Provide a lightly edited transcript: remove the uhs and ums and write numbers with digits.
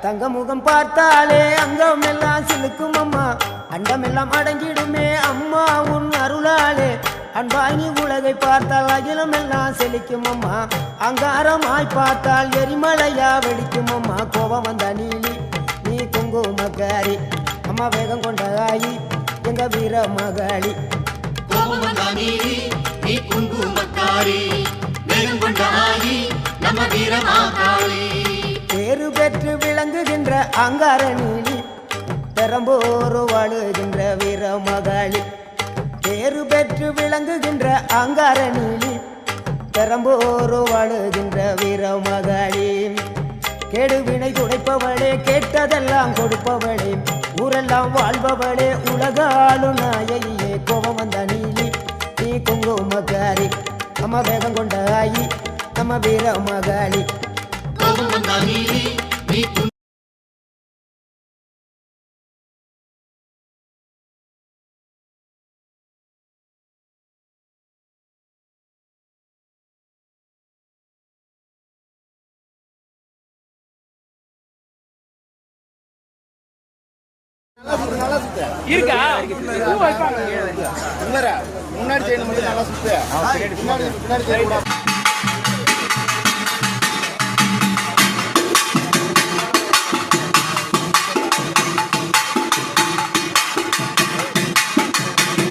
தங்க முகம் பார்த்தாலே அங்கம் எல்லாம் சிலுக்கும் அம்மா, அண்டமெல்லாம் அடங்கிடுமே அம்மா உன் அருளாலே. அன்பாய் நீ உலகை பார்த்தால் அகிலம் எல்லாம் செழிக்கும் அம்மா, அங்காரமாய் பார்த்தால் எரிமலையா வெடிக்கும் அம்மா. கோபம் வந்த நீலி நீ குங்குமக்காரி அம்மா, வேகம் கொண்ட ஆயி எங்க வீர மகாளி. கோபம் வந்த நீலி நீ குங்குமக்காரி, வேகம் கொண்ட ஆயி நம்ம வீர மகாளி. பேரு பெற்று விளங்குகின்ற அங்கார நீலி, பெரம்போர் வாழுகின்ற வீர மகாளி. பேரு பெற்று விளங்குகின்ற அங்கார நீலி, பெரம்போர் வாழுகின்ற வீர மகாளி. கேடுவினை துடைப்பவளே, கேட்டதெல்லாம் கொடுப்பவளே, ஊரெல்லாம் வாழ்பவளே, உலகாலும் நாயகியே. கோபம் வந்த நீலி நீ குங்குமக்காரி அம்மா, வேகம் கொண்ட ஆயி நம்ம வீர மகாளி. கோபம் வந்த நீலி நீ இருக்கா முன்னாடி செய்யணும், நல்லா சுத்து. முன்னாடி